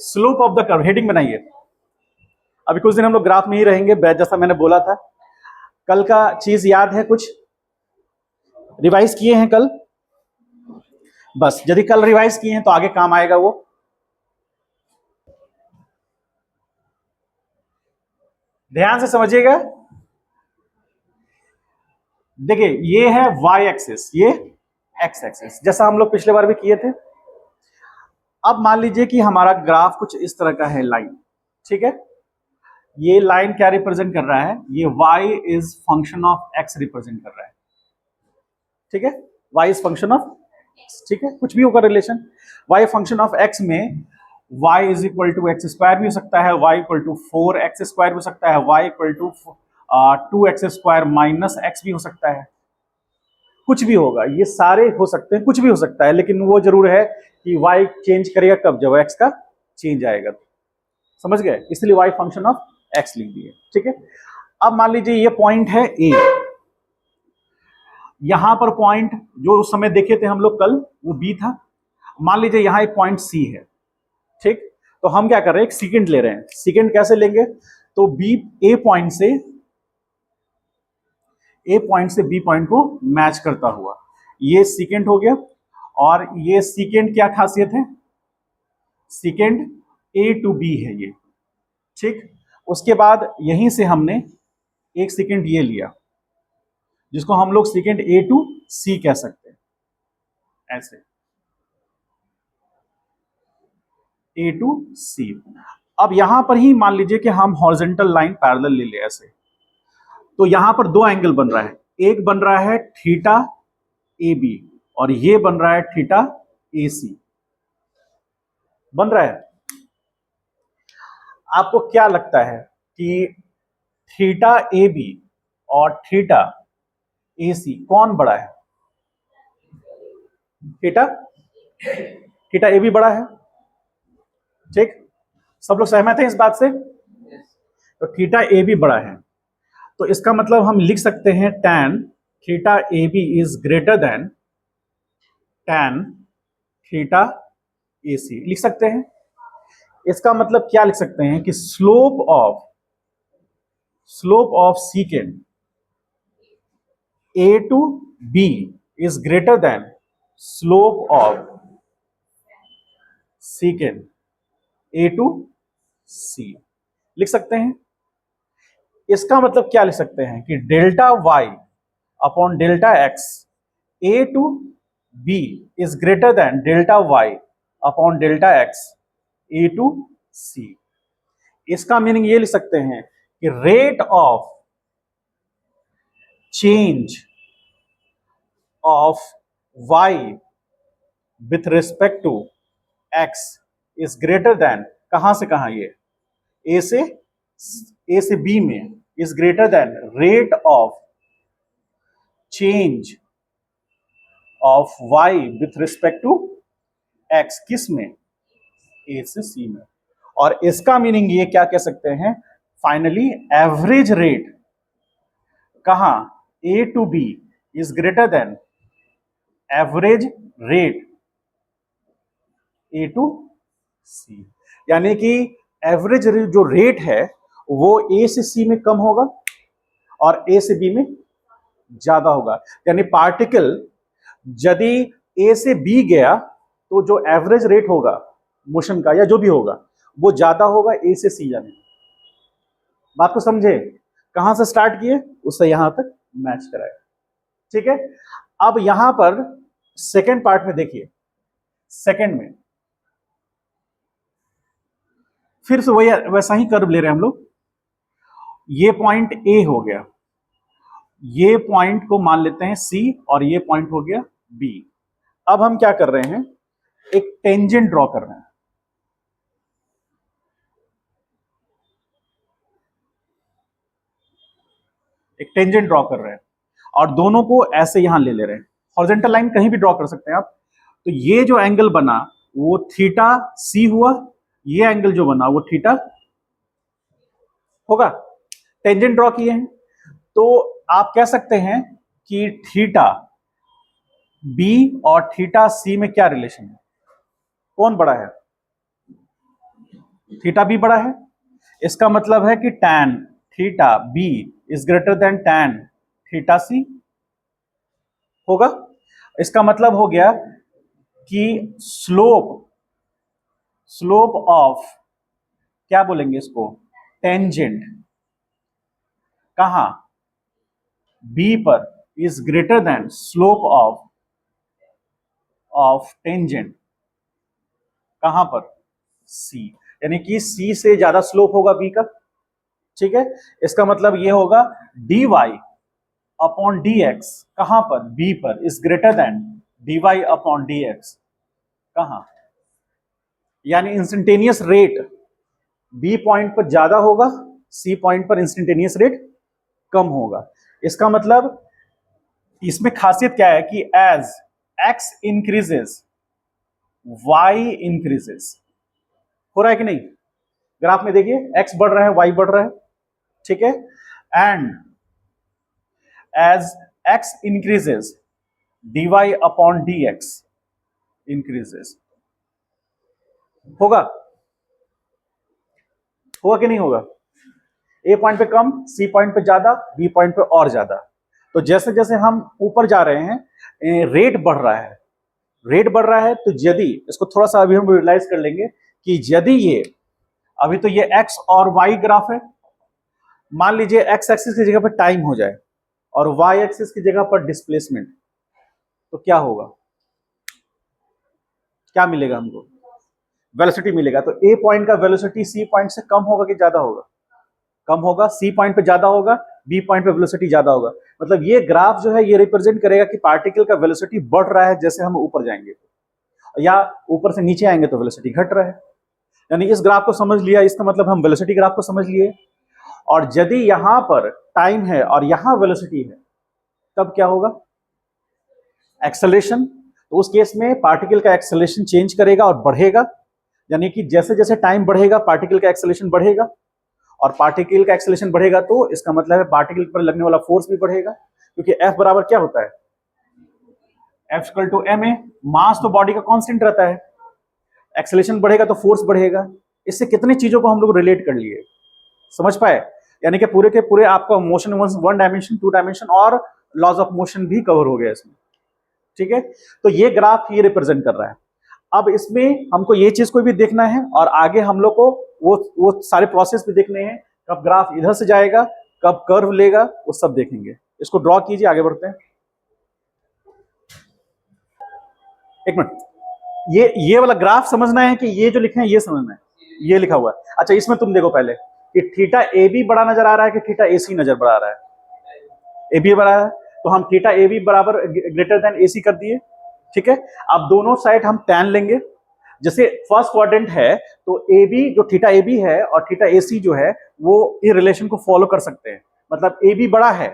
Slope of the curve, heading बनाइए। अभी कुछ दिन हम लोग ग्राफ में ही रहेंगे, जैसा मैंने बोला था। कल का चीज याद है? कुछ रिवाइज किए हैं कल? बस यदि कल रिवाइज किए हैं तो आगे काम आएगा वो। ध्यान से समझिएगा। देखिए ये है y एक्सिस, ये x एक्सिस, जैसा हम लोग पिछले बार भी किए थे। अब मान लीजिए कि हमारा ग्राफ कुछ इस तरह का है, लाइन, ठीक है। ये लाइन क्या रिप्रेजेंट कर रहा है? ये y is function of x represent कर रहा है, ठीक है। y is function of x, ठीक है, कुछ भी होगा रिलेशन। y फंक्शन ऑफ x में y is equal to x square भी हो सकता है, y equal to 4x square भी हो सकता है, y equal to 2x square minus x भी हो सकता है, कुछ भी होगा। ये सारे हो सकते हैं, कुछ भी हो सकता है, लेकिन वो जरूर है कि y चेंज करेगा कब? जब x का चेंज आएगा। समझ गए? इसलिए y फंक्शन ऑफ x लिख दिए, ठीक है। अब मान लीजिए ये पॉइंट है a, यहां पर पॉइंट जो उस समय देखे थे हम लोग कल वो b था। मान लीजिए यहां एक पॉइंट c है, ठीक। तो हम क्या कर रहे हैं? एक सीकेंड ले रहे हैं। सीकेंड कैसे लेंगे? तो a पॉइंट से b पॉइंट को मैच करता हुआ, ये सीकेंड हो गया। और ये सीकेंड क्या खासियत है? सीकेंड a टू b है ये, ठीक। उसके बाद यहीं से हमने एक सीकेंड ये लिया, जिसको हम लोग सीकेंड a टू c कह सकते हैं, ऐसे a टू c। अब यहां पर ही मान लीजिए कि हम हॉरिजॉन्टल लाइन पैरेलल ले ले ऐसे, तो यहां पर दो एंगल बन रहा है। एक बन रहा है थीटा ए बी और ये बन रहा है थीटा ए सी, बन रहा है। आपको क्या लगता है कि थीटा ए बी और थीटा ए सी कौन बड़ा है? थीटा ए बी बड़ा है, ठीक। सब लोग सहमत हैं इस बात से? तो थीटा ए बी बड़ा है, तो इसका मतलब हम लिख सकते हैं tan theta A B is greater than tan theta A C, लिख सकते हैं। इसका मतलब क्या लिख सकते हैं कि slope of secant A to B is greater than slope of secant A to C, लिख सकते हैं। इसका मतलब क्या लिख सकते हैं कि delta Y upon delta x a to B is greater than delta Y upon delta x a to c. इसका मीनिंग ये लिख सकते हैं कि rate of change of y with respect to x is greater than, कहां से कहां? ये a से b में, is greater than rate of change of y with respect to x, किस में? a से c में। और इसका मीनिंग ये क्या कह सकते हैं? फाइनली एवरेज रेट कहां? a to b is greater than average rate a to c, यानी कि एवरेज जो रेट है वो ए से सी में कम होगा और ए से बी में ज्यादा होगा। यानी पार्टिकल यदि ए से बी गया तो जो एवरेज रेट होगा मोशन का या जो भी होगा वो ज्यादा होगा ए से सी जाने। बात को समझे? कहां से स्टार्ट किए उससे यहां तक मैच कराए, ठीक है। अब यहां पर सेकेंड पार्ट में देखिए, सेकेंड में फिर से वही वैसा ही कर्व ले रहे हैं हम लोग। ये पॉइंट ए हो गया, ये पॉइंट को मान लेते हैं सी और ये पॉइंट हो गया बी। अब हम क्या कर रहे हैं? एक टेंजेंट ड्रॉ कर रहे हैं। एक टेंजेंट ड्रॉ कर रहे हैं और दोनों को ऐसे यहां ले रहे हैं। हॉरिजॉन्टल लाइन कहीं भी ड्रॉ कर सकते हैं आप। तो ये जो एंगल बना वो थीटा सी हुआ, ये एंगल जो बना वो थीटा होगा। टेंजेंट ड्रॉ किए हैं तो आप कह सकते हैं कि थीटा बी और थीटा सी में क्या रिलेशन है? कौन बड़ा है? थीटा बी बड़ा है, इसका मतलब है कि tan theta b is greater than tan theta c होगा। इसका मतलब हो गया कि स्लोप ऑफ, क्या बोलेंगे इसको, टेंजेंट, कहां, बी पर, is greater than slope of tangent कहां पर, सी, यानी कि सी से ज्यादा स्लोप होगा बी का। ठीक है, इसका मतलब ये होगा dy अपॉन dx कहां पर, बी पर, is greater then dy upon dx कहां, यानी इंस्टेंटेनियस रेट बी पॉइंट पर ज्यादा होगा, सी पॉइंट पर इंस्टेंटेनियस रेट कम होगा। इसका मतलब इसमें खासियत क्या है कि as x increases y increases, हो रहा है कि नहीं, ग्राफ में देखिए x बढ़ रहा है, y बढ़ रहा है। ठीक है, and as x increases dy upon dx increases, होगा कि नहीं होगा, ए पॉइंट पे कम, सी पॉइंट पे ज्यादा, बी पॉइंट पे और ज्यादा। तो जैसे जैसे हम ऊपर जा रहे हैं रेट बढ़ रहा है, रेट बढ़ रहा है। तो यदि इसको थोड़ा सा अभी हम रियलाइज कर लेंगे कि यदि ये, अभी तो ये एक्स और वाई ग्राफ है, मान लीजिए एक्स एक्सिस की जगह पर टाइम हो जाए और वाई एक्सिस की जगह पर डिस्प्लेसमेंट, तो क्या होगा, क्या मिलेगा हमको, वेलोसिटी मिलेगा। तो ए पॉइंट का वेलोसिटी सी पॉइंट से कम होगा कि ज्यादा होगा, कम होगा, सी पॉइंट पे ज्यादा होगा, बी पॉइंट पे वेलोसिटी ज्यादा होगा। मतलब ये ग्राफ जो है ये रिप्रेजेंट करेगा कि पार्टिकल का वेलोसिटी बढ़ रहा है जैसे हम ऊपर जाएंगे, या ऊपर से नीचे आएंगे तो वेलोसिटी घट रहा है। यानी इस ग्राफ को समझ लिया, इसका मतलब हम वेलोसिटी ग्राफ को समझ लिए। और यदि यहां पर टाइम है और यहां वेलोसिटी है, तब क्या होगा, एक्सेलरेशन। तो उस केस में पार्टिकल का एक्सेलरेशन चेंज करेगा और बढ़ेगा, यानी कि जैसे जैसे टाइम बढ़ेगा पार्टिकल का एक्सेलरेशन बढ़ेगा, और पार्टिकल का एक्सेलरेशन बढ़ेगा तो इसका मतलब है पार्टिकल पर लगने वाला फोर्स भी बढ़ेगा, क्योंकि F बराबर क्या होता है, F इक्वल टू ma, मास तो बॉडी का कांस्टेंट रहता है, एक्सेलरेशन बढ़ेगा तो फोर्स बढ़ेगा। इससे कितनी चीजों को हम लोग रिलेट कर लिए, समझ पाए, यानी कि पूरे के पूरे आपका motion one dimension, two dimension और लॉज ऑफ मोशन भी कवर हो गया इसमें। ठीक है, तो ये ग्राफ ये रिप्रेजेंट कर रहा है। अब इसमें हमको ये चीज को भी देखना है और आगे हम लोग को वो सारे प्रोसेस भी देखने हैं, कब ग्राफ इधर से जाएगा, कब कर्व लेगा, वो सब देखेंगे। इसको ड्रॉ कीजिए, आगे बढ़ते हैं। एक मिनट, ये वाला ग्राफ समझना है कि ये जो लिखे हैं ये समझना है, ये लिखा हुआ है। अच्छा, इसमें तुम देखो पहले कि थीटा ए बी बड़ा नजर आ रहा है कि थीटा ए सी नजर बड़ा आ रहा है, ए बी बड़ा है, तो हम थीटा ए बी बराबर ग्रेटर देन ए सी कर दिए। ठीक है, अब दोनों साइड हम टैन लेंगे। जैसे फर्स्ट क्वाड्रेंट है तो ए बी, जो थीटा ए बी है और थीटा ए सी जो है वो इस रिलेशन को फॉलो कर सकते हैं। मतलब ए बी बड़ा है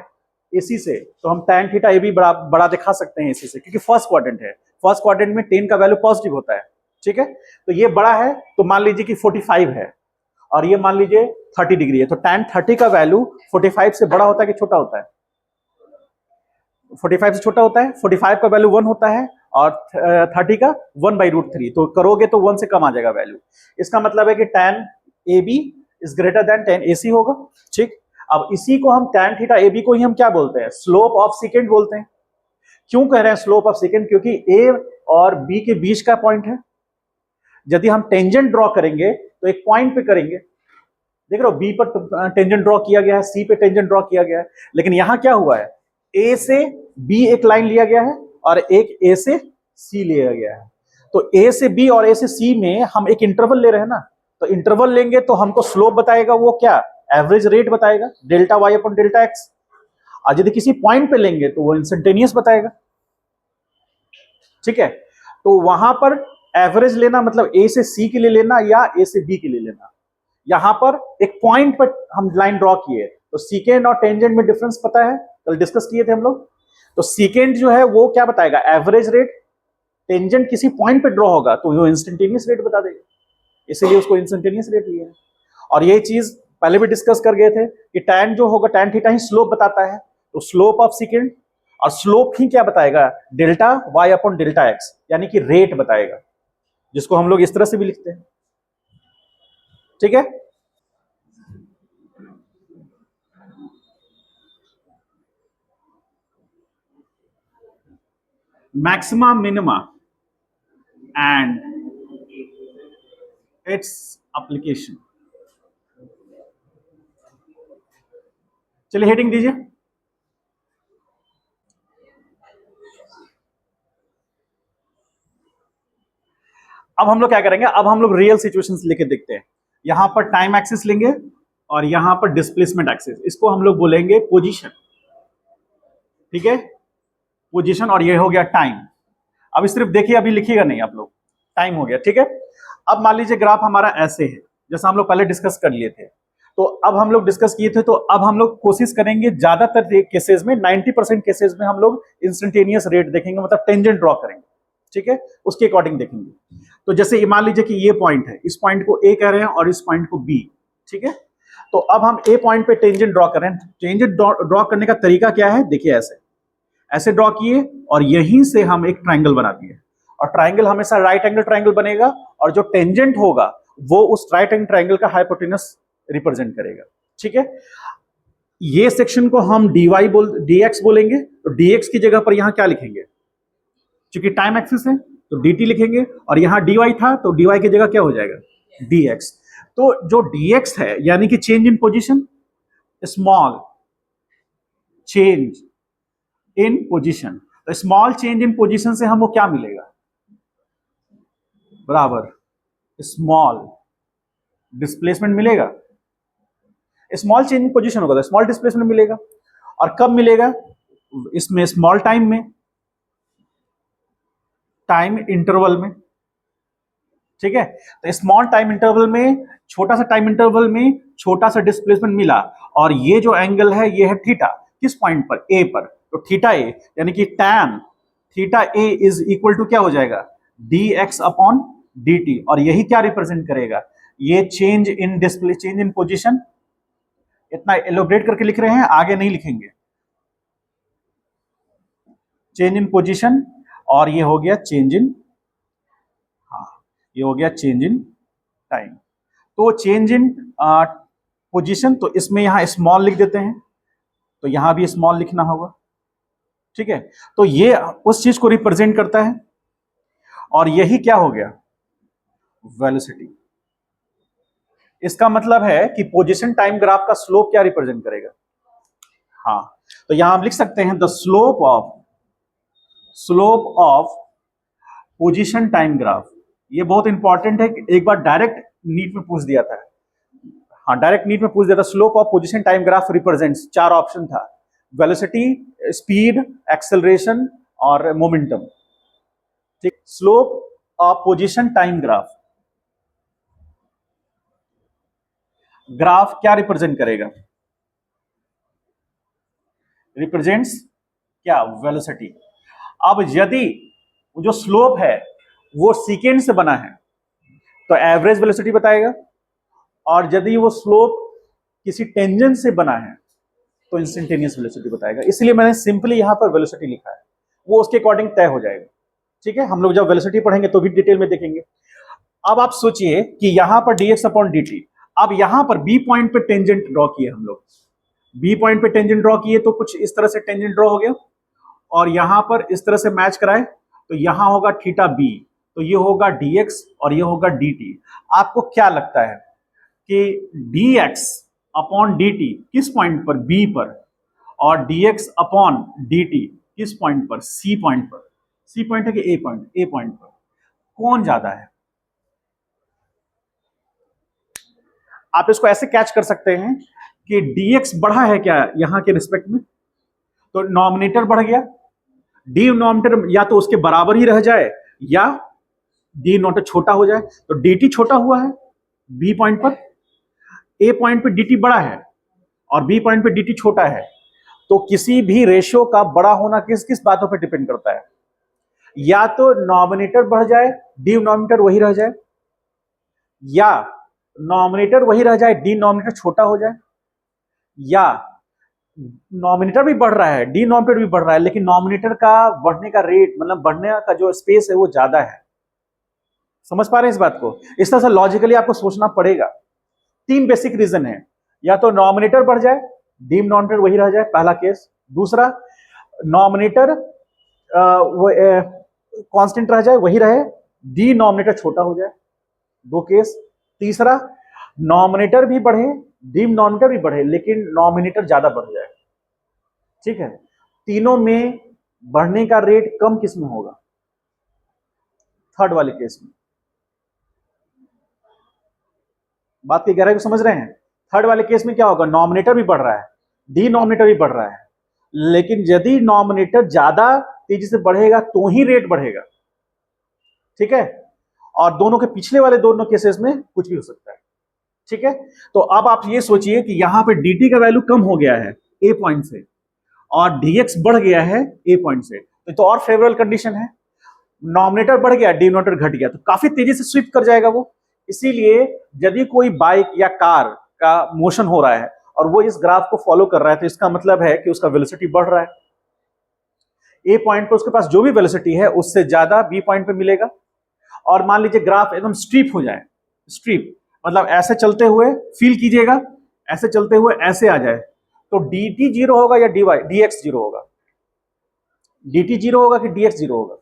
ए सी से, तो हम tan थीटा ए बी बड़ा दिखा सकते हैं ए सी से, क्योंकि फर्स्ट क्वाड्रेंट है, फर्स्ट क्वाड्रेंट में tan का वैल्यू पॉजिटिव होता है। ठीक है, तो ये बड़ा है, तो मान लीजिए कि 45 है और ये मान लीजिए 30 डिग्री है, तो tan 30 का वैल्यू 45 से बड़ा होता है कि छोटा होता है, 45 से छोटा होता है। 45 का वैल्यू 1 होता है और 30 का 1/√3, तो करोगे तो 1 से कम आ जाएगा वैल्यू। इसका मतलब है कि tan A B is greater than tan A C होगा। ठीक, अब इसी को हम tan थीटा ए बी को ही हम क्या बोलते हैं, स्लोप ऑफ सेकेंड बोलते हैं। क्यों कह रहे हैं स्लोप ऑफ सेकेंड, क्योंकि ए और बी के बीच का पॉइंट है। यदि हम टेंजेंट ड्रॉ करेंगे तो एक पॉइंट पे करेंगे, देख रहे हो बी पर टेंजेंट ड्रॉ किया गया है, सी पे टेंजेंट ड्रॉ किया गया है, लेकिन यहां क्या हुआ है, ए से बी एक लाइन लिया गया है और एक ए से सी लिया गया है। तो ए से बी और ए से सी में हम एक इंटरवल ले रहे हैं ना, तो इंटरवल लेंगे तो हमको स्लोप बताएगा, वो क्या, एवरेज रेट बताएगा, delta Y upon delta X. और यदि किसी पॉइंट पे लेंगे तो वो इंस्टेंटेनियस बताएगा। ठीक है, तो वहां पर एवरेज लेना मतलब ए से सी के लिए लेना या ए से बी के लिए लेना। यहां पर एक पॉइंट पर हम लाइन ड्रॉ किए, तो सीकेंड और टेंजेंट में डिफरेंस पता है, कल डिस्कस किए थे हम लोग। तो सीकेंड जो है वो क्या बताएगा, एवरेज रेट, टेंजेंट किसी पॉइंट पे ड्रॉ होगा तो वो इंस्टेंटेनियस रेट बता देगा, इसीलिए उसको इंस्टेंटेनियस रेट लिया है। और ये चीज पहले भी डिस्कस कर गए थे कि टैन जो होगा, टैन थीटा ही स्लोप बताता है, तो स्लोप ऑफ सेकेंड, और स्लोप ही क्या बताएगा, delta Y upon delta X, यानी कि रेट बताएगा, जिसको हम लोग इस तरह से भी लिखते हैं। ठीक है। Maxima minima and its application. चलिए हेडिंग दीजिए। अब हम लोग क्या करेंगे, अब हम लोग रियल सिचुएशंस लेके देखते हैं। यहां पर टाइम एक्सिस लेंगे और यहां पर डिस्प्लेसमेंट एक्सिस, इसको हम लोग बोलेंगे पोजीशन। ठीक है, पोजीशन, और ये हो गया टाइम। अभी सिर्फ देखिए, अभी लिखिएगा नहीं आप लोग, टाइम हो गया। ठीक है, अब मान लीजिए ग्राफ हमारा ऐसे है जैसा हम लोग पहले डिस्कस कर लिए थे। तो अब हम लोग डिस्कस किए थे, तो अब हम लोग कोशिश करेंगे ज्यादातर केसेस में, 90% केसेस में हम लोग इंस्टेंटेनियस रेट देखेंगे, मतलब टेंजेंट ड्रॉ करेंगे। ठीक है, उसके अकॉर्डिंग देखेंगे। तो जैसे मान लीजिए कि ये पॉइंट है, इस पॉइंट को ए कह रहे हैं और इस पॉइंट को बी। ठीक है, तो अब हम ए पॉइंट पे टेंजेंट ड्रॉ कर रहे हैं। टेंजेंट ड्रॉ करने का तरीका क्या है, देखिए ऐसे ऐसे ड्रॉ किए और यहीं से हम एक ट्राइंगल बना दिए, और ट्राइंगल हमेशा राइट एंगल ट्राइंगल बनेगा, और जो टेंजेंट होगा वो उस राइट एंगल ट्राइंगल का हाइपोटेनस रिप्रेजेंट करेगा। ठीक है, ये सेक्शन को हम dx बोलेंगे, तो dx की जगह पर यहां क्या लिखेंगे, क्योंकि टाइम एक्सिस है तो dt लिखेंगे, और यहां dy था तो dy की जगह क्या हो जाएगा, dx। तो जो dx है यानी कि change in position, small change in position, तो स्मॉल चेंज इन पोजीशन से हमको क्या मिलेगा, बराबर स्मॉल डिस्प्लेसमेंट मिलेगा। स्मॉल चेंज इन पोजीशन होगा तो स्मॉल डिस्प्लेसमेंट मिलेगा। और कब मिलेगा, इसमें स्मॉल टाइम में, टाइम इंटरवल में। ठीक है, तो स्मॉल टाइम इंटरवल में, छोटा सा टाइम इंटरवल में छोटा सा डिस्प्लेसमेंट मिला, और ये जो एंगल है ये है थीटा, किस पॉइंट पर, ए पर। तो थीटा ए यानी कि tan theta A is equal to क्या हो जाएगा, dx अपॉन dt, और यही क्या रिप्रेजेंट करेगा, ये change in display, change in position. इतना एलोब्रेट करके लिख रहे हैं, आगे नहीं लिखेंगे, चेंज इन पोजीशन, और ये हो गया चेंज इन, हाँ ये हो गया चेंज इन टाइम। तो चेंज इन पोजीशन, तो इसमें यहां स्मॉल लिख देते हैं, तो यहां भी स्मॉल लिखना होगा। ठीक है, तो ये उस चीज को रिप्रेजेंट करता है, और यही क्या हो गया, वेलोसिटी। इसका मतलब है कि पोजीशन टाइम ग्राफ का स्लोप क्या रिप्रेजेंट करेगा, हाँ, तो यहां हम लिख सकते हैं the slope of position time graph. ये बहुत इंपॉर्टेंट है, एक बार डायरेक्ट नीट में पूछ दिया था, हाँ डायरेक्ट नीट में पूछ दिया था, slope of position time graph represents, 4 option था, वेलोसिटी, स्पीड, एक्सेलरेशन और मोमेंटम। ठीक, slope of position time graph, graph क्या रिप्रेजेंट करेगा, रिप्रेजेंट्स क्या, वेलोसिटी। अब यदि जो स्लोप है वो सेकेंड से बना है तो एवरेज वेलोसिटी बताएगा, और यदि वो स्लोप किसी टेंजेंट से बना है तो इंस्टेंटेनियस वेलोसिटी बताएगा। इसलिए मैंने सिंपली यहां पर वेलोसिटी लिखा है, वो उसके अकॉर्डिंग तय हो जाएगा। ठीक है, हम लोग जब वेलोसिटी पढ़ेंगे तो भी डिटेल में देखेंगे। अब आप सोचिए कि यहां पर dx अपॉन dt, अब यहां पर बी पॉइंट पे टेंजेंट ड्रॉ किए हम लोग, बी पॉइंट पे टेंजेंट ड्रॉ किए तो कुछ इस तरह से टेंजेंट ड्रॉ हो गया, और यहां पर इस तरह से मैच कराए तो यहां होगा थीटा बी, तो ये होगा dx और ये होगा dt। आपको क्या लगता है कि dx अपॉन dt किस पॉइंट पर, b पर, और dx अपॉन dt किस पॉइंट पर, c पॉइंट पर, c पॉइंट है कि a पॉइंट, a पॉइंट पर, कौन ज्यादा है। आप इसको ऐसे कैच कर सकते हैं कि dx बढ़ा है क्या यहां के रिस्पेक्ट में, तो नॉमिनेटर बढ़ गया, डिनोमिनेटर या तो उसके बराबर ही रह जाए या डिनोमिनेटर छोटा हो जाए, तो dt छोटा हुआ है b पॉइंट पर, a पॉइंट पे dt बड़ा है और b पॉइंट पे dt छोटा है। तो किसी भी रेशियो का बड़ा होना किस किस बातों पर डिपेंड करता है, या तो नॉमिनेटर बढ़ जाए डिनोमिनेटर वही रह जाए, या नॉमिनेटर वही रह जाए डिनोमिनेटर छोटा हो जाए, या नॉमिनेटर भी बढ़ रहा है डिनोमिनेटर भी बढ़ रहा है लेकिन नॉमिनेटर का बढ़ने का रेट, मतलब बढ़ने का जो स्पेस है वो ज्यादा है। समझ पा रहे हैं इस बात को, इस तरह से लॉजिकली आपको सोचना पड़ेगा। तीन बेसिक रीजन है, या तो नॉमिनेटर बढ़ जाए, डिनोमिनेटर वही रह जाए, पहला केस। दूसरा, नॉमिनेटर वो कांस्टेंट रह जाए, वही रहे, डिनोमिनेटर छोटा हो जाए, दो केस। तीसरा, नॉमिनेटर भी बढ़े, डिनोमिनेटर भी बढ़े, लेकिन नॉमिनेटर ज्यादा बढ़ जाए। ठीक है, तीनों में बढ़ने का रेट कम किस में होगा? थर्ड वाले केस में। बात की गहराई को समझ रहे हैं? थर्ड वाले केस में क्या होगा? नॉमिनेटर भी बढ़ रहा है, डिनोमिनेटर भी बढ़ रहा है, लेकिन यदि नॉमिनेटर ज्यादा तेजी से बढ़ेगा तो ही रेट बढ़ेगा। ठीक है, और दोनों के पिछले वाले दोनों केसेस में कुछ भी हो सकता है। ठीक है, तो अब आप ये सोचिए कि यहां पे dt का वैल्यू कम हो गया है a पॉइंट से, और dx बढ़ गया है a पॉइंट से, तो और फेवरेबल कंडीशन है। नॉमिनेटर बढ़ गया, डिनोमिनेटर घट गया, तो काफी तेजी से स्विप कर जाएगा वो। इसीलिए यदि कोई बाइक या कार का मोशन हो रहा है और वो इस ग्राफ को फॉलो कर रहा है, तो इसका मतलब है कि उसका वेलोसिटी बढ़ रहा है। ए पॉइंट पर उसके पास जो भी वेलोसिटी है उससे ज्यादा बी पॉइंट पे मिलेगा। और मान लीजिए ग्राफ एकदम स्ट्रीप हो जाए, स्ट्रीप मतलब ऐसे चलते हुए, फील कीजिएगा, ऐसे चलते हुए ऐसे आ जाए, तो dt जीरो होगा या dx जीरो होगा? dt जीरो होगा कि dx जीरो होगा?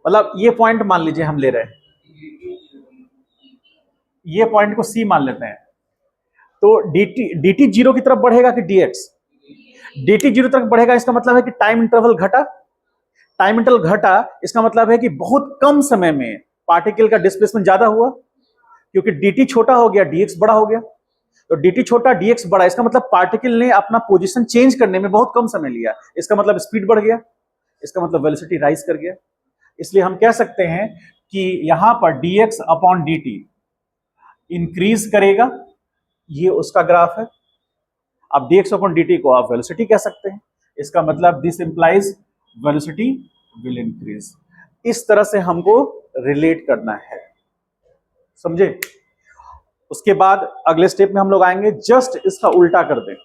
मतलब ये पॉइंट मान लीजिए हम ले रहे हैं, ये पॉइंट को C मान लेते हैं, तो dt जीरो की तरफ बढ़ेगा कि dx? dt जीरो तक बढ़ेगा, इसका मतलब है कि टाइम इंटरवल घटा। टाइम इंटरवल घटा, इसका मतलब है कि बहुत कम समय में पार्टिकल का डिस्प्लेसमेंट ज्यादा हुआ, क्योंकि dt छोटा हो गया, dx बड़ा हो गया। तो dt छोटा, dx बड़ा, इसका मतलब पार्टिकल ने अपना पोजीशन चेंज करने में बहुत कम समय लिया, इसका मतलब स्पीड बढ़ गया, इसका मतलब वेलोसिटी राइज कर गया। इसलिए हम कह सकते हैं कि यहां पर dx अपॉन dt इंक्रीज करेगा, ये उसका ग्राफ है। अब dx अपॉन dt को आप वेलोसिटी कह सकते हैं, इसका मतलब this implies velocity will increase. इस तरह से हमको रिलेट करना है, समझे? उसके बाद अगले स्टेप में हम लोग आएंगे, जस्ट इसका उल्टा कर दें।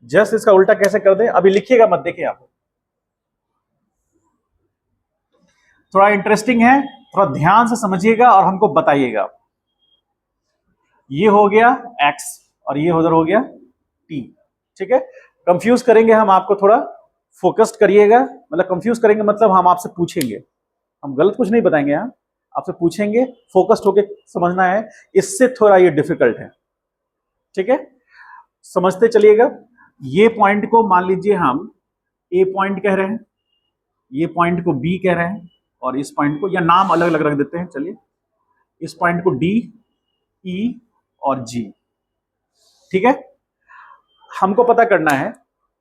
जस्ट इसका उल्टा कैसे कर दें, अभी लिखिएगा मत, देखिए आप, थोड़ा इंटरेस्टिंग है, थोड़ा ध्यान से समझिएगा और हमको बताइएगा। ये हो गया x और ये उधर हो गया t। ठीक है, कंफ्यूज करेंगे हम आपको, थोड़ा फोकस्ड करिएगा, मतलब कंफ्यूज करेंगे मतलब हम आपसे पूछेंगे, हम गलत कुछ नहीं बताएंगे, यहाँ आपसे पूछेंगे, फोकस्ड होके समझना है, इससे थोड़ा ये डिफिकल्ट है। ठीक है, समझते चलिएगा। ये पॉइंट को मान लीजिए हम ए पॉइंट कह रहे हैं, ये पॉइंट को बी कह रहे हैं, और इस पॉइंट को, या नाम अलग अलग रख देते हैं, चलिए इस पॉइंट को डी, ई और जी। ठीक है, हमको पता करना है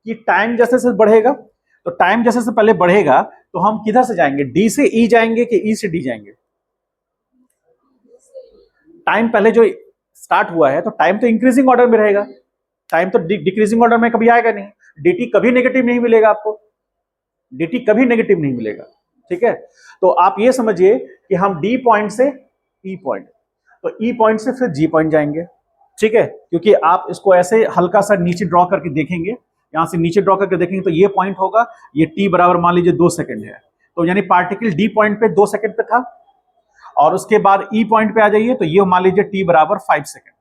कि टाइम जैसे से बढ़ेगा, तो टाइम जैसे से पहले बढ़ेगा तो हम किधर से जाएंगे, डी से ई जाएंगे कि ई से डी जाएंगे? टाइम पहले जो स्टार्ट हुआ है तो टाइम तो इंक्रीजिंग ऑर्डर में रहेगा, टाइम तो डिक्रीजिंग ऑर्डर में कभी आएगा नहीं, dt कभी नेगेटिव नहीं मिलेगा आपको, dt कभी नेगेटिव नहीं मिलेगा। ठीक है, तो आप ये समझिए कि हम d पॉइंट से e पॉइंट, तो e पॉइंट से फिर g पॉइंट जाएंगे। ठीक है, क्योंकि आप इसको ऐसे हल्का सा नीचे ड्रॉ करके देखेंगे, यहां से नीचे ड्रॉ करके देखेंगे तो ये पॉइंट होगा, ये t बराबर मान लीजिए 2 सेकंड है, तो यानी पार्टिकल d पॉइंट पे 2 सेकंड पे था, और उसके बाद e पॉइंट पे आ जाइए तो ये मान लीजिए t बराबर 5 सेकंड,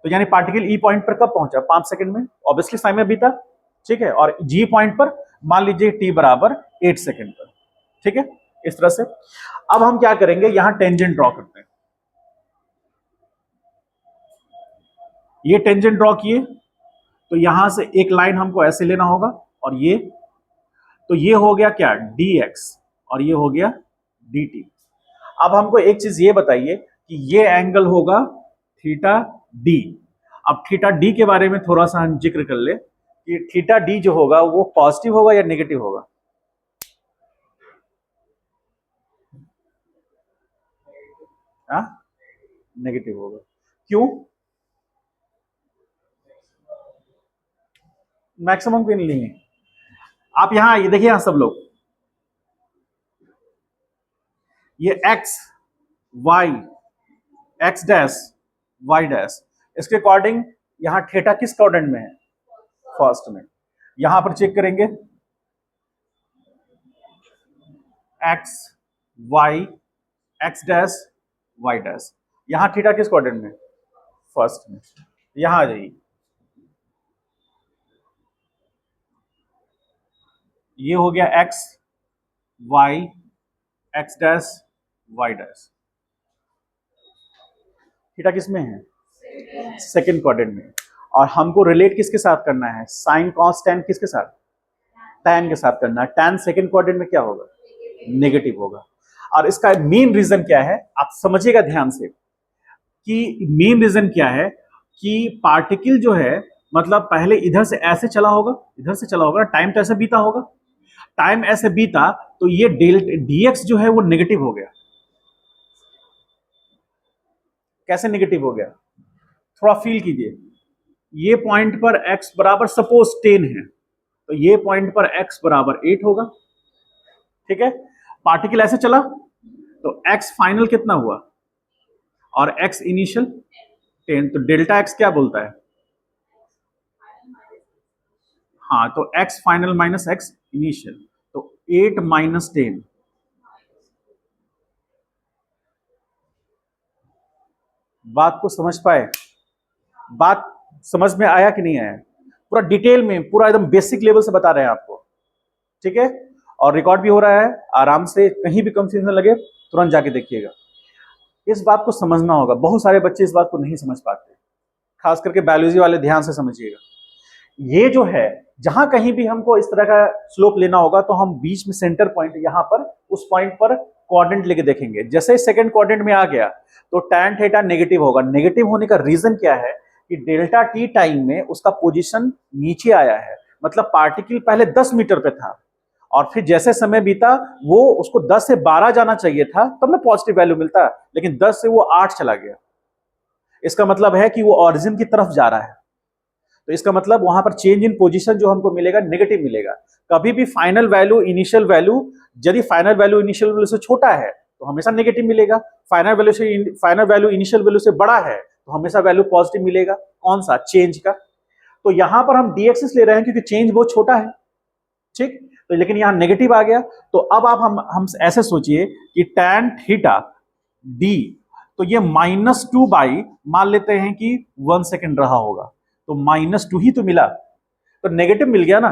तो यानी पार्टिकल ई पॉइंट पर कब पहुंचा? 5 सेकंड में, ऑब्वियसली समय बीता। ठीक है, और जी पॉइंट पर मान लीजिए टी बराबर 8 सेकंड पर। ठीक है, इस तरह से। अब हम क्या करेंगे, यहां टेंजेंट ड्रॉ करते हैं, ये टेंजेंट ड्रॉ किए, तो यहां से एक लाइन हमको ऐसे लेना होगा, और ये, तो ये हो गया क्या, dx, और ये हो गया dt। अब हमको एक चीज ये बताइए कि ये एंगल होगा थीटा डी। अब थीटा डी के बारे में थोड़ा सा हम जिक्र कर ले कि थीटा डी जो होगा वो पॉजिटिव होगा या नेगेटिव होगा? हाँ, नेगेटिव होगा। क्यों? मैक्सिमम क्यों नहीं है? आप यहां ये देखिए, यहां सब लोग, ये x y, x dash y dash, इसके अकॉर्डिंग यहां थीटा किस क्वाड्रेंट में है? फर्स्ट में। यहां पर चेक करेंगे x y X dash Y dash. यहां थीटा किस क्वाड्रेंट में? फर्स्ट में। यहां आ जाइए, ये हो गया X Y X dash Y dash. Theta किस में है? सेकंड क्वाड्रेंट में। और हमको रिलेट किसके साथ करना है? साइन कॉस टेन किसके साथ? टैन के साथ करना है। टैन सेकंड क्वाड्रेंट में क्या होगा? नेगेटिव होगा। और इसका मेन रीजन क्या है आप समझिएगा ध्यान से, कि मेन रीजन क्या है कि पार्टिकल जो है मतलब पहले इधर से ऐसे चला होगा, इधर से चला होगा, टाइम तो ऐसे बीता होगा, टाइम ऐसे बीता तो ये dx जो है वो नेगेटिव हो गया। कैसे नेगेटिव हो गया? थोड़ा फील कीजिए। ये पॉइंट पर x बराबर सपोज 10 है, तो ये पॉइंट पर x बराबर 8 होगा, ठीक है। पार्टिकल ऐसे चला तो x फाइनल कितना हुआ और x इनिशियल 10, तो डेल्टा x क्या बोलता है? हाँ, तो x final minus x initial, तो 8 माइनस 10। बात को समझ पाए? बात समझ में आया कि नहीं आया? पूरा डिटेल में, पूरा एकदम बेसिक लेवल से बता रहे हैं आपको, ठीक है। और रिकॉर्ड भी हो रहा है, आराम से, कहीं भी कंफ्यूजन लगे तुरंत जाके देखिएगा। इस बात को समझना होगा, बहुत सारे बच्चे इस बात को नहीं समझ पाते, खास करके बायोलॉजी वाले ध्यान से समझिएगा। ये जो है, जहां कहीं भी हमको इस तरह का स्लोप लेना होगा तो हम बीच में सेंटर पॉइंट, यहां पर उस पॉइंट पर क्वाड्रेंट लेके देखेंगे। जैसे सेकंड क्वाड्रेंट में आ गया तो टैन थीटा नेगेटिव होगा। नेगेटिव होने का रीजन क्या है कि डेल्टा टी टाइम में उसका पोजीशन नीचे आया है, मतलब पार्टिकल पहले 10 मीटर पे था और फिर जैसे समय बीता वो उसको 10 से 12 जाना चाहिए था तब ना पॉजिटिव वैल्यू मिलता, लेकिन 10 से वो 8 चला गया। इसका मतलब है कि वो ऑरिजिन की तरफ जा रहा है, तो इसका मतलब वहां पर चेंज इन पोजीशन जो हमको मिलेगा नेगेटिव मिलेगा। कभी भी फाइनल वैल्यू इनिशियल वैल्यू, यदि फाइनल वैल्यू इनिशियल वैल्यू से छोटा है तो हमेशा नेगेटिव मिलेगा, फाइनल वैल्यू इनिशियल वैल्यू से बड़ा है तो हमेशा वैल्यू पॉजिटिव मिलेगा। कौन सा? चेंज का। तो यहां पर हम डी एक्सिस ले रहे हैं क्योंकि चेंज बहुत छोटा है, ठीक। तो लेकिन यहां नेगेटिव आ गया, तो अब आप हम ऐसे सोचिए कि टैन थीटा डी, तो ये -2 बाई, मान लेते हैं कि 1 सेकेंड रहा होगा, तो -2 ही तो मिला, तो नेगेटिव मिल गया ना।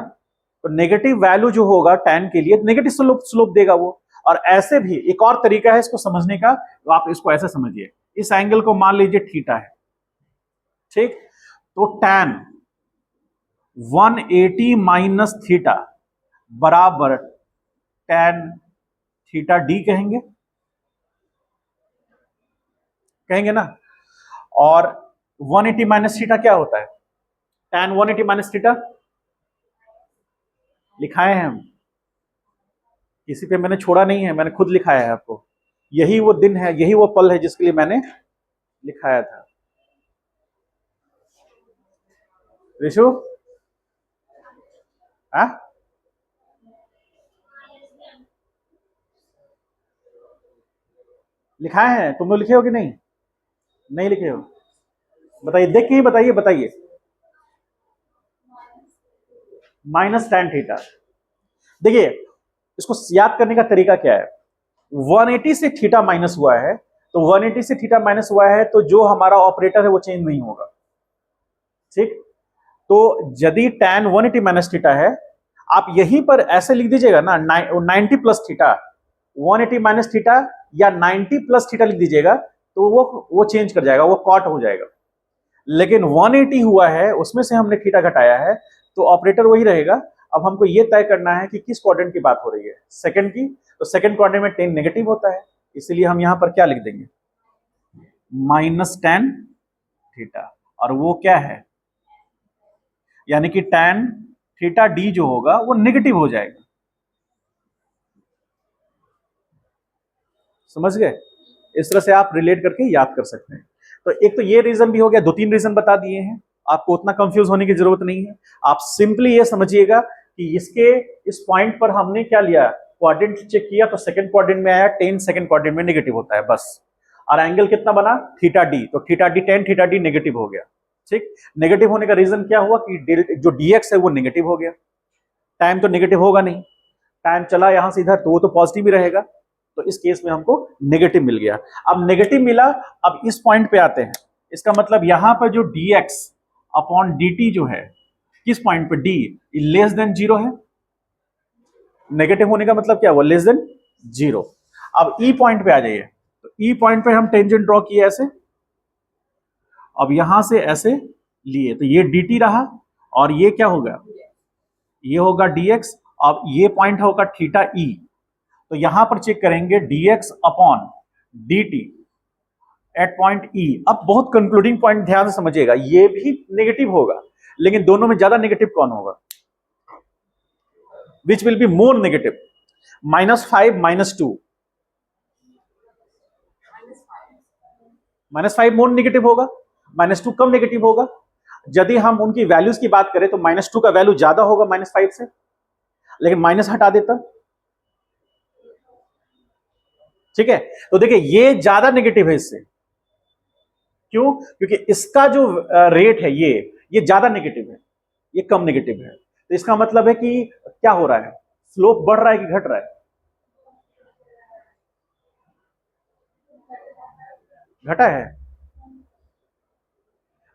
तो नेगेटिव वैल्यू जो होगा टैन के लिए नेगेटिव स्लोप देगा वो। और ऐसे भी एक और तरीका है इसको समझने का, तो आप इसको ऐसे समझिए, इस एंगल को मान लीजिए थीटा है, ठीक। तो टैन 180 माइनस थीटा बराबर टैन थीटा डी कहेंगे, कहेंगे ना। और 180 माइनस थीटा क्या होता है? टैन 180 माइनस थीटा लिखाए हैं हम, किसी पे मैंने छोड़ा नहीं है, मैंने खुद लिखाया है आपको। यही वो दिन है, यही वो पल है जिसके लिए मैंने लिखाया था। ऋषु, लिखाए हैं? तुम लोग लिखे हो कि नहीं? नहीं लिखे हो? बताइए, देख के ही बताइए, बताइए। Minus tan theta. देखिए, इसको याद करने का तरीका क्या है, 180 से थीटा माइनस हुआ है, तो 180 से थीटा माइनस हुआ है तो जो हमारा ऑपरेटर है वो चेंज नहीं होगा, ठीक। तो यदि टैन 180 माइनस थीटा है, आप यहीं पर ऐसे लिख दीजिएगा ना, 90 प्लस थीटा, 180 माइनस थीटा या 90 प्लस थीटा लिख दीजिएगा, तो वो चेंज कर जाएगा, वो कॉट हो जाएगा। लेकिन 180 हुआ है, उसमें से हमने थीटा घटाया है, तो ऑपरेटर वही रहेगा। अब हमको ये तय करना है कि किस क्वाड्रेंट की बात हो रही है, सेकंड की। तो सेकंड क्वाड्रेंट में 10 नेगेटिव होता है, इसलिए हम यहां पर क्या लिख देंगे? Minus tan theta. और वो क्या है, यानी कि टैन थीटा डी जो होगा वो नेगेटिव हो जाएगा। समझ गए? इस तरह से आप रिलेट करके याद कर सकते हैं। तो एक तो ये रीजन भी हो गया, 2-3 रीजन बता दिए हैं, आपको उतना कंफ्यूज होने की जरूरत नहीं है। आप सिंपली ये समझिएगा कि इसके इस पॉइंट पर हमने क्या लिया, क्वाड्रेंट चेक किया, तो सेकंड क्वाड्रेंट में आया 10, सेकंड क्वाड्रेंट में नेगेटिव होता है बस। और एंगल कितना बना? थीटा डी, तो theta D 10, theta D negative हो गया, ठीक। नेगेटिव होने का रीजन क्या हुआ कि जो dx है वो नेगेटिव हो गया। टाइम तो नेगेटिव होगा नहीं, टाइम चला यहां से इधर तो वो तो पॉजिटिव ही रहेगा, तो इस केस में हमको नेगेटिव मिल गया। अब नेगेटिव मिला, अब इस पॉइंट पे आते हैं। इसका मतलब यहां पर जो dx अपॉन dt जो है, किस पॉइंट पे d लेस देन जीरो है। नेगेटिव होने का मतलब क्या हुआ, लेस देन जीरो। अब ई पॉइंट पे आ जाइए, तो ई पॉइंट पे हम टेंजेंट ड्रॉ किए ऐसे, अब यहां से ऐसे लिए, तो ये dt रहा और ये क्या होगा, ये होगा dx। अब ये पॉइंट होगा थीटा ई, तो यहां पर चेक करेंगे dx upon dt at point E. अब बहुत कंक्लूडिंग पॉइंट ध्यान से समझिएगा, ये भी नेगेटिव होगा, लेकिन दोनों में ज्यादा नेगेटिव कौन होगा, which will be more negative, -5 -2, -5 more negative होगा, -2 कम नेगेटिव होगा। यदि हम उनकी वैल्यूज की बात करें तो -2 का वैल्यू ज्यादा होगा -5 से, लेकिन माइनस हटा देता, ठीक है। तो देखिए ये ज्यादा नेगेटिव है इससे, क्यों, क्योंकि इसका जो रेट है ये ज्यादा नेगेटिव है, ये कम नेगेटिव है। तो इसका मतलब है कि क्या हो रहा है, स्लोप बढ़ रहा है कि घट रहा है, घटा है।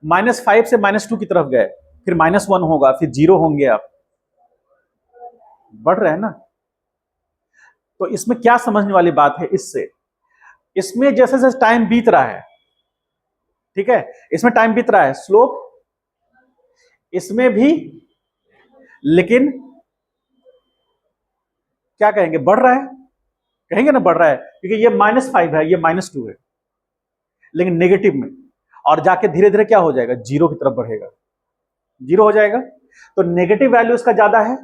-5 से -2 की तरफ गए, फिर -1 होगा, फिर 0 होंगे, आप बढ़ रहे हैं ना। तो इसमें क्या समझने वाली बात है, इससे इसमें जैसे जैसे टाइम बीत रहा है, ठीक है, इसमें टाइम बीत रहा है, स्लोप इसमें भी, लेकिन क्या कहेंगे, बढ़ रहा है, कहेंगे ना बढ़ रहा है, क्योंकि ये -5 है, ये -2 है, लेकिन नेगेटिव में, और जाके धीरे धीरे क्या हो जाएगा, जीरो की तरफ बढ़ेगा, जीरो हो जाएगा। तो नेगेटिव वैल्यू इसका ज्यादा है,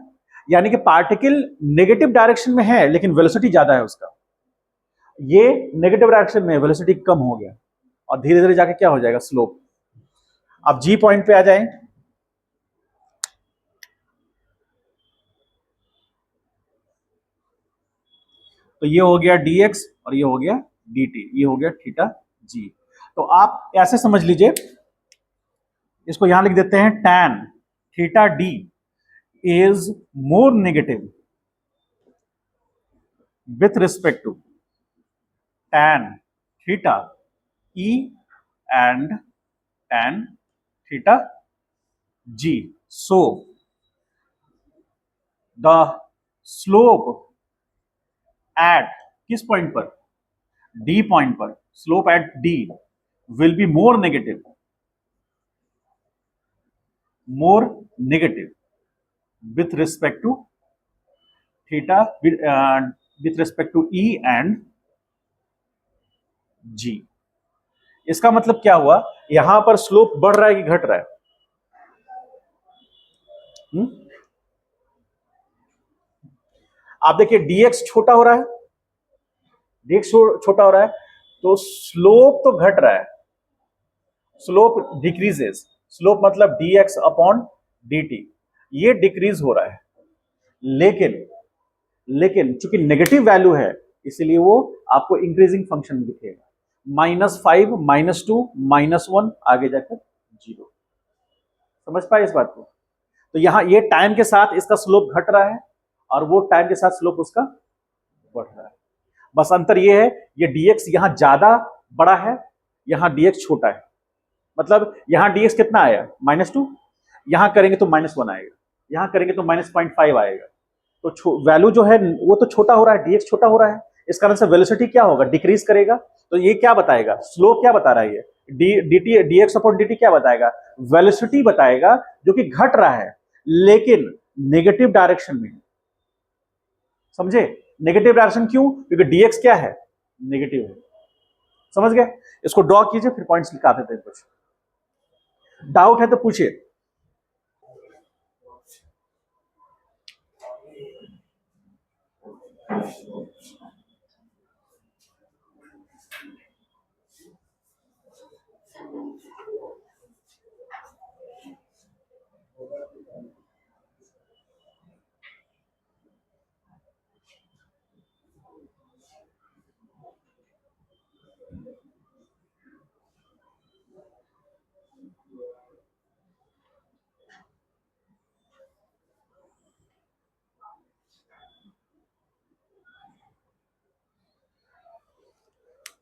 यानी कि पार्टिकल नेगेटिव डायरेक्शन में है लेकिन वेलोसिटी ज्यादा है उसका, ये नेगेटिव डायरेक्शन में वेलोसिटी कम हो गया, और धीरे धीरे जाके क्या हो जाएगा, स्लोप। अब जी पॉइंट पे आ जाए, तो ये हो गया dx और ये हो गया dt, ये हो गया थीटा जी। तो आप ऐसे समझ लीजिए, इसको यहां लिख देते हैं, tan theta d is more negative with respect to tan theta e and tan theta g. So the slope at किस पॉइंट पर, d पॉइंट पर, slope eight d will be more negative with respect to theta, with respect to e and g। इसका मतलब क्या हुआ, यहां पर slope बढ़ रहा है कि घट रहा है, आप देखिए dx छोटा हो रहा है, dx छोटा हो रहा है, तो स्लोप तो घट रहा है, स्लोप डिक्रीजेस, स्लोप मतलब dx अपॉन dt, ये डिक्रीज हो रहा है, लेकिन लेकिन चूंकि नेगेटिव वैल्यू है, इसलिए वो आपको इंक्रीजिंग फंक्शन दिखेगा, -5 -2 -1 आगे जाकर 0। समझ पाए इस बात को। तो यहां ये टाइम के साथ इसका स्लोप घट रहा है, और वो टाइम के साथ स्लोप उसका बढ़ रहा है। बस अंतर ये है, ये dx यहां ज्यादा बड़ा है, यहां dx छोटा है। मतलब यहां dx कितना आया, -2, यहां करेंगे तो -1 आएगा, यहां करेंगे तो -0.5 आएगा। तो वैल्यू जो है वो तो छोटा हो रहा है, dx छोटा हो रहा है, इस कारण से वेलोसिटी क्या होगा, डिक्रीज करेगा। तो ये क्या बताएगा, स्लोप क्या बता रहा है, ये dt dx अपॉन dt क्या बताएगा, वेलोसिटी बताएगा, जो कि घट रहा है लेकिन नेगेटिव डायरेक्शन में। समझे, नेगेटिव डायरेक्शन क्यों, क्योंकि dx क्या है, नेगेटिव है। समझ गए, इसको ड्रॉ कीजिए, फिर पॉइंट्स लिखा देते हैं। कुछ डाउट है तो पूछिए।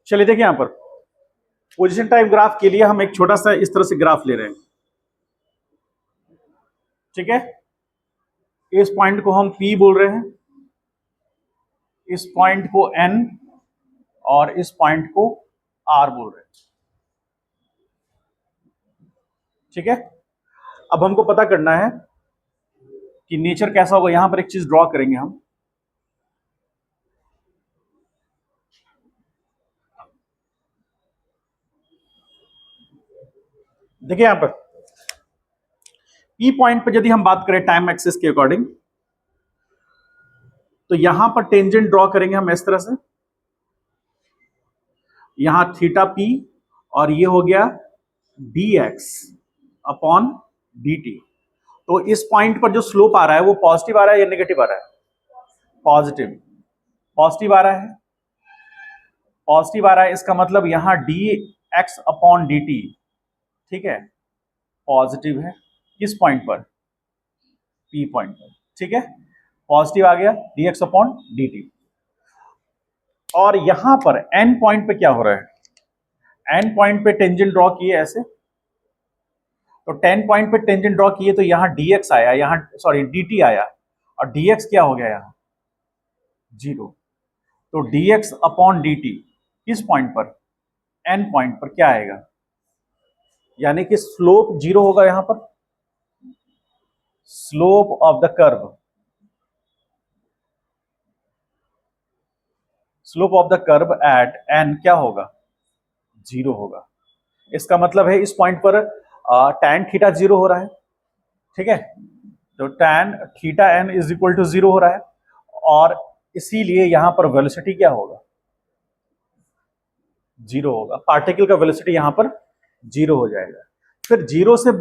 चलिए देखिए यहां पर पोजीशन टाइम ग्राफ के लिए हम एक छोटा सा इस तरह से ग्राफ ले रहे हैं, ठीक है। इस पॉइंट को हम P बोल रहे हैं, इस पॉइंट को N और इस पॉइंट को R बोल रहे हैं, ठीक है। अब हमको पता करना है कि नेचर कैसा होगा। यहां पर एक चीज ड्रॉ करेंगे हम, देखिए यहां पर P पॉइंट पर यदि हम बात करें टाइम एक्सिस के अकॉर्डिंग, तो यहां पर टेंजेंट ड्रॉ करेंगे हम इस तरह से, यहां थीटा P और ये हो गया dx अपॉन dt। तो इस पॉइंट पर जो स्लोप आ रहा है वो पॉजिटिव आ रहा है या नेगेटिव आ रहा है? पॉजिटिव, पॉजिटिव आ रहा है, पॉजिटिव आ रहा है। इसका मतलब यहां dx अपॉन dt, ठीक है, पॉजिटिव है। किस पॉइंट पर? P पॉइंट पर, ठीक है, पॉजिटिव आ गया dx अपॉन dt। और यहां पर n पॉइंट पे क्या हो रहा है? n पॉइंट पे टेंजेंट ड्रॉ किए ऐसे, तो 10 पॉइंट पे टेंजेंट ड्रॉ किए तो यहां dx आया, यहां सॉरी dt आया, और dx क्या हो गया यहां? 0। तो dx अपॉन dt किस पॉइंट पर? n पॉइंट पर क्या आएगा? यानी कि स्लोप 0 होगा यहां पर, slope of the curve, slope of the curve at n क्या होगा? 0 होगा। इसका मतलब है इस पॉइंट पर tan थीटा 0 हो रहा है, ठीक है, तो tan theta n is equal to 0 हो रहा है, और इसीलिए यहां पर वेलोसिटी क्या होगा? 0 होगा। पार्टिकल का वेलोसिटी यहां पर 0 हो जाएगा। फिर 0 से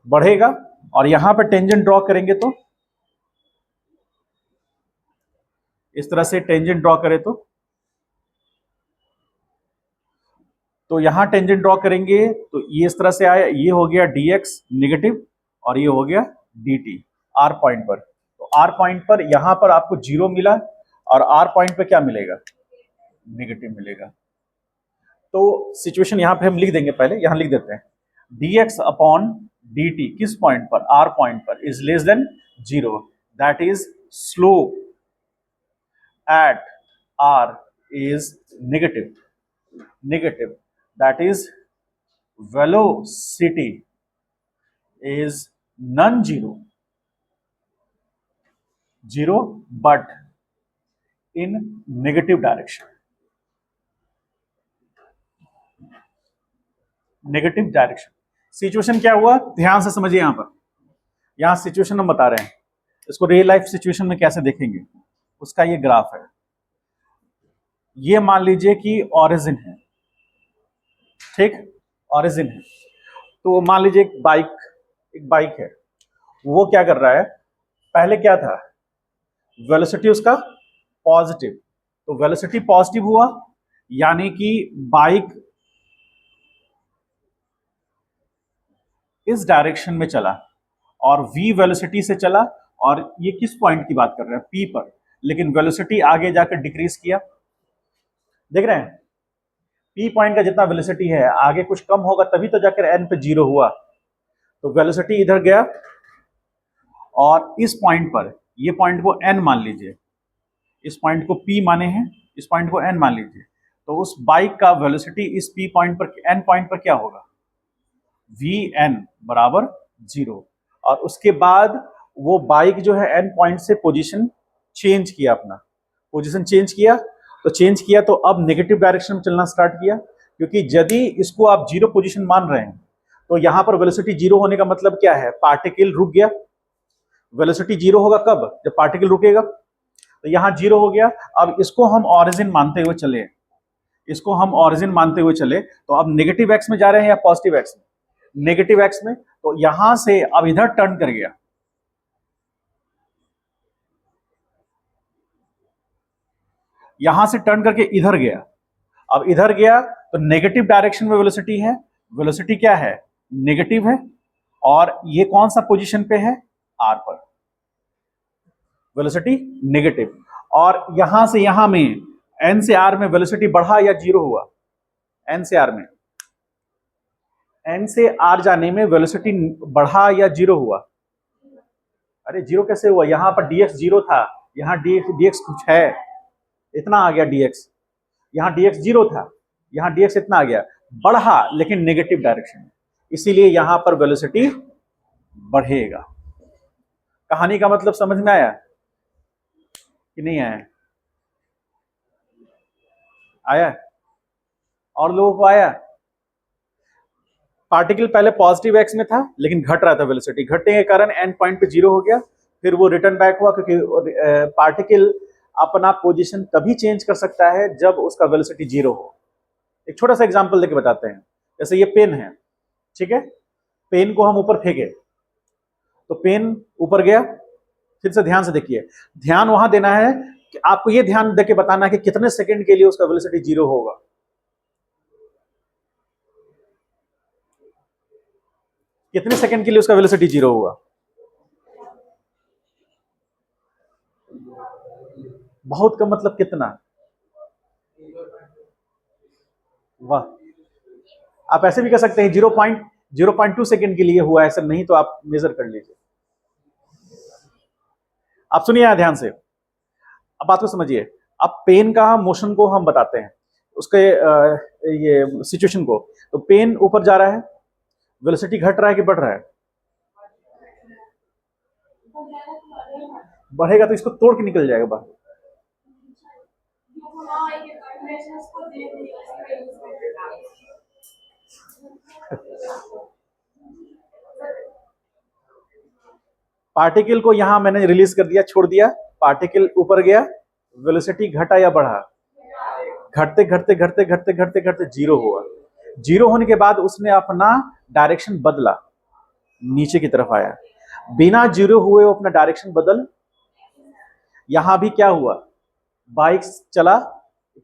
बढ़ेगा, और यहां पर टेंजेंट ड्रॉ करेंगे तो इस तरह से टेंजेंट ड्रॉ करें तो यहां टेंजेंट ड्रॉ करेंगे तो ये इस तरह से आया, ये हो गया dx नेगेटिव और ये हो गया dt r पॉइंट पर। तो r पॉइंट पर यहां पर आपको 0 मिला, और r पॉइंट पे क्या मिलेगा? नेगेटिव मिलेगा। तो सिचुएशन यहां पे हम लिख देंगे, पहले यहां लिख देते हैं, dx अपॉन dt किस पॉइंट पर? r पॉइंट पर is less than 0, that is slope at r is negative, that is velocity is non-zero, but in negative direction, situation क्या हुआ ध्यान से समझिए। यहां सिचुएशन हम बता रहे हैं, इसको रियल लाइफ सिचुएशन में कैसे देखेंगे उसका ये ग्राफ है। ये मान लीजिए कि ऑरिजिन है, ठीक, ऑरिजिन है। तो मान लीजिए एक बाइक है, वो क्या कर रहा है? पहले क्या था? वेलोसिटी उसका पॉजिटिव, तो वेलोसिटी पॉजिटिव हुआ, यानी कि बाइक इस डायरेक्शन में चला और v वेलोसिटी से चला, और ये किस पॉइंट की बात कर रहे हैं? P पर। लेकिन वेलोसिटी आगे जाकर डिक्रीज किया, देख रहे हैं, P पॉइंट का जितना वेलोसिटी है आगे कुछ कम होगा तभी तो जाकर n पे 0 हुआ। तो वेलोसिटी इधर गया, और इस पॉइंट पर, ये पॉइंट को n मान लीजिए, इस पॉइंट को P माने हैं, इस पॉइंट को n मान लीजिए, तो उस बाइक का वेलोसिटी इस P पॉइंट पर, n पॉइंट पर क्या होगा? Vn बराबर 0। और उसके बाद वो बाइक जो है n पॉइंट से पोजीशन चेंज किया, अपना पोजीशन चेंज किया, तो अब नेगेटिव डायरेक्शन में चलना स्टार्ट किया, क्योंकि यदि इसको आप 0 पोजीशन मान रहे हैं तो यहां पर वेलोसिटी 0 होने का मतलब क्या है? पार्टिकल रुक गया। वेलोसिटी 0 होगा कब? जब पार्टिकल रुकेगा। तो यहां 0 हो गया। अब इसको हम ऑरिजिन मानते हुए चले, तो अब नेगेटिव एक्स में जा रहे हैं या पॉजिटिव एक्स में? नेगेटिव एक्स में। तो यहां से अब इधर टर्न कर गया, यहां से टर्न करके इधर गया। अब इधर गया तो नेगेटिव डायरेक्शन में वेलोसिटी है, वेलोसिटी क्या है? नेगेटिव है, और ये कौन सा पोजीशन पे है? आर पर, वेलोसिटी नेगेटिव। और यहां से यहां में एन से आर में वेलोसिटी बढ़ा या जीरो हुआ? एन से आर में, एन से आर जाने में वेलोसिटी बढ़ा या जीरो हुआ? अरे जीरो कैसे हुआ? यहां पर dx जीरो था, यहां dx कुछ है, इतना आ गया dx, यहां dx जीरो था, यहां dx इतना आ गया, बढ़ा लेकिन नेगेटिव डायरेक्शन में, इसीलिए यहां पर वेलोसिटी बढ़ेगा। कहानी का मतलब समझ में आया कि नहीं आया? आया? और लोगों को आया? पार्टिकल पहले पॉजिटिव एक्स में था लेकिन घट रहा था, वेलोसिटी घटने के कारण एंड पॉइंट पे जीरो हो गया, फिर वो रिटर्न बैक हुआ, क्योंकि पार्टिकल अपना पोजीशन तभी चेंज कर सकता है जब उसका वेलोसिटी जीरो हो। एक छोटा सा एग्जांपल देके बताते हैं। जैसे ये पेन है, ठीक है, पेन को हम ऊपर फेंके तो पेन ऊपर गया, फिर से ध्यान से देखिए, ध्यान वहां देना है कि आपको ये ध्यान देके बताना है कि कितने सेकंड के लिए उसका वेलोसिटी जीरो होगा। कितने सेकंड के लिए उसका वेलोसिटी जीरो होगा? बहुत कम, मतलब कितना? वाह, आप ऐसे भी कर सकते हैं 0.02 सेकंड के लिए हुआ, ऐसा नहीं तो आप मेजर कर लीजिए। आप सुनिए यहां ध्यान से, अब बात को समझिए। अब पेन का मोशन को हम बताते हैं, उसके ये सिचुएशन को। तो पेन ऊपर जा रहा है, वेलोसिटी घट रहा है कि बढ़ रहा है? बढ़ेगा तो इसको तोड़ के निकल जाएगा बाहर। पार्टिकल को यहां मैंने रिलीज कर दिया, छोड़ दिया, पार्टिकल ऊपर गया, वेलोसिटी घटा या बढ़ा? घटते घटते घटते घटते घटते घटते जीरो हुआ। जीरो होने के बाद उसने अपना डायरेक्शन बदला, नीचे की तरफ आया, बिना जीरो हुए वो अपना डायरेक्शन बदल, यहां भी क्या हुआ, बाइक चला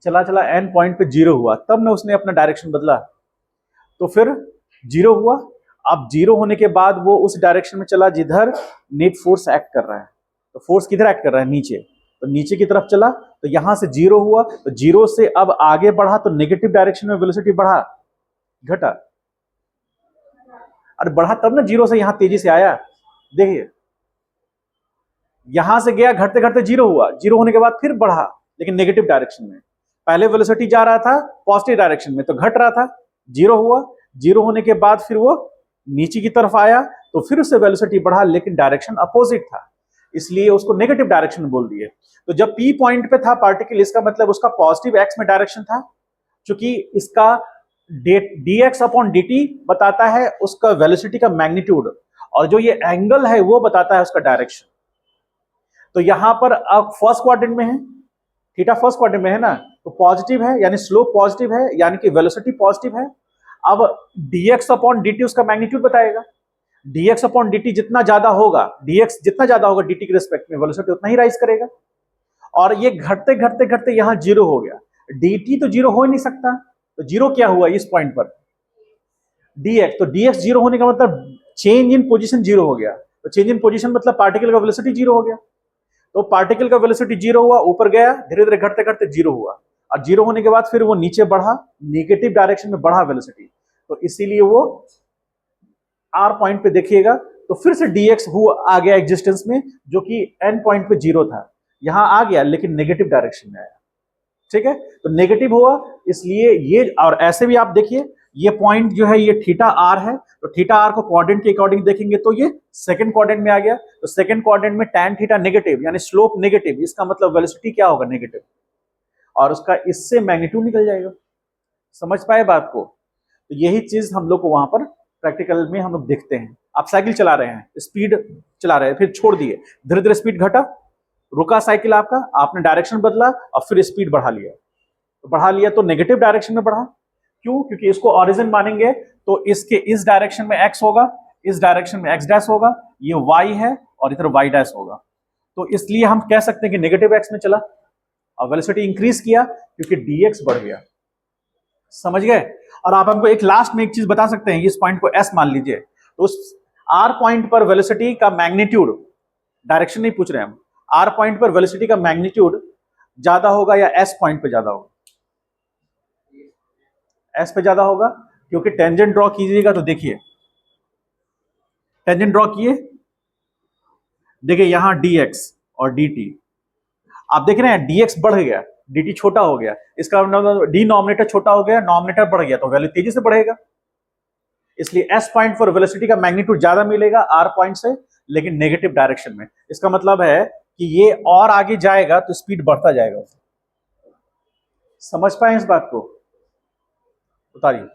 चला चला एंड पॉइंट पे जीरो हुआ, तब ना उसने अपना डायरेक्शन बदला, तो फिर जीरो हुआ। अब जीरो होने के बाद वो उस डायरेक्शन में चला जिधर नेट फोर्स एक्ट कर रहा है। तो फोर्स किधर एक्ट कर रहा है? नीचे, तो नीचे की तरफ चला, तो यहां से जीरो हुआ, तो जीरो से अब आगे बढ़ा तो नेगेटिव डायरेक्शन में वेलोसिटी बढ़ा घटा? अरे बढ़ा तब ना जीरो से यहां तेजी से आया। देखिए यहां से गया, घटते घटते जीरो हुआ, जीरो होने के बाद फिर बढ़ा लेकिन नेगेटिव डायरेक्शन में। पहले वेलोसिटी जा रहा था पॉजिटिव डायरेक्शन में तो घट रहा था, जीरो हुआ, जीरो होने के बाद फिर वो नीचे की तरफ आया तो फिर उससे वेलोसिटी बढ़ा लेकिन डायरेक्शन अपोजिट था, इसलिए उसको नेगेटिव डायरेक्शन बोल दिए। तो जब पी पॉइंट पे था पार्टिकल, इसका मतलब उसका पॉजिटिव एक्स में डायरेक्शन था, क्योंकि इसका dx अपॉन dt बताता है उसका वेलोसिटी का मैग्नीट्यूड, और जो ये एंगल है वो बताता है उसका डायरेक्शन। तो यहां पर अब फर्स्ट क्वाड्रेंट में है, थीटा फर्स्ट क्वाड्रेंट में है ना, तो पॉजिटिव है यानी स्लोप पॉजिटिव है, यानी कि वेलोसिटी पॉजिटिव है। अब dx अपॉन dt उसका मैग्नीट्यूड बताएगा, dx अपॉन dt जितना ज्यादा होगा, dx जितना ज्यादा होगा dt के रिस्पेक्ट में, वेलोसिटी उतना ही राइज करेगा। और ये घटते घटते घटते यहां जीरो हो गया, dt तो जीरो हो ही नहीं सकता, तो जीरो क्या हुआ इस पॉइंट पर? dx, तो dx जीरो होने का मतलब चेंज इन पोजीशन जीरो हो गया, तो चेंज इन पोजीशन मतलब पार्टिकल का वेलोसिटी जीरो हो गया। तो पार्टिकल का वेलोसिटी जीरो हुआ, ऊपर गया, धीरे धीरे घटते घटते जीरो हुआ, और जीरो होने के बाद फिर वो नीचे बढ़ा, नेगेटिव डायरेक्शन में बढ़ा वेलोसिटी, तो इसीलिए वो आर पॉइंट पे देखिएगा तो फिर से dx हुआ आ गया एग्जिस्टेंस में, जो कि एंड पॉइंट पे जीरो था, यहां आ गया लेकिन नेगेटिव डायरेक्शन में आया। ठीक है, तो नेगेटिव हुआ, इसलिए ये, और ऐसे भी आप देखिए ये पॉइंट जो है ये थीटा आर है, तो थीटा आर को क्वाड्रेंट के अकॉर्डिंग देखेंगे तो ये सेकंड क्वाड्रेंट में आ गया, तो सेकंड क्वाड्रेंट में tan थीटा नेगेटिव यानी स्लोप नेगेटिव, इसका मतलब वेलोसिटी क्या होगा? नेगेटिव, और उसका इससे मैग्नीट्यूड निकल जाएगा। समझ पाए बात को? तो यही चीज हम लोग को वहां पर प्रैक्टिकल में हम लोग देखते हैं। आप साइकिल चला रहे हैं, स्पीड चला रहे हैं, फिर छोड़ दिए, धीरे धीरे स्पीड घटा, रुका साइकिल आपका, आपने डायरेक्शन बदला और फिर स्पीड बढ़ा लिया, तो बढ़ा लिया तो नेगेटिव डायरेक्शन में बढ़ा। क्यों? क्योंकि इसको ओरिजिन मानेंगे तो इसके इस डायरेक्शन में x होगा, इस डायरेक्शन में x डैश होगा, ये y है और इधर y डैश होगा, तो इसलिए हम कह सकते हैं कि नेगेटिव x में चला और वेलोसिटी इंक्रीज किया क्योंकि dx बढ़ गया। समझ गए? और आप हमको एक लास्ट में एक चीज बता सकते हैं, इस पॉइंट को s मान लीजिए, तो उस r पॉइंट पर वेलोसिटी का मैग्नीट्यूड, डायरेक्शन नहीं पूछ रहे हम, r पॉइंट पर वेलोसिटी का मैग्नीट्यूड ज्यादा होगा या एस पॉइंट पे ज्यादा होगा? एस पे ज्यादा होगा, क्योंकि टेंजेंट ड्रॉ कीजिएगा तो देखिए, टेंजेंट ड्रॉ किए, देखिए यहां dx और dt, आप देख रहे हैं dx बढ़ गया, dt छोटा हो गया, इसका मतलब डिनोमिनेटर छोटा हो गया, नॉमिनेटर बढ़ गया, तो वैल्यू तेजी से बढ़ेगा। इसलिए एस पॉइंट पर वेलोसिटी का मैग्नीट्यूड ज्यादा मिलेगा आर पॉइंट से, लेकिन नेगेटिव डायरेक्शन में। इसका मतलब है कि ये और आगे जाएगा तो स्पीड बढ़ता जाएगा। समझ पाए इस बात को? उतारिए।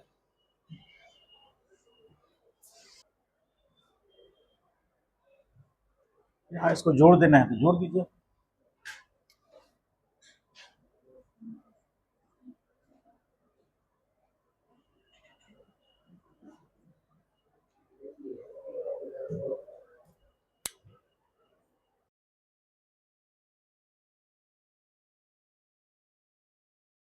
यहां इसको जोड़ देना है तो जोड़ दीजिए।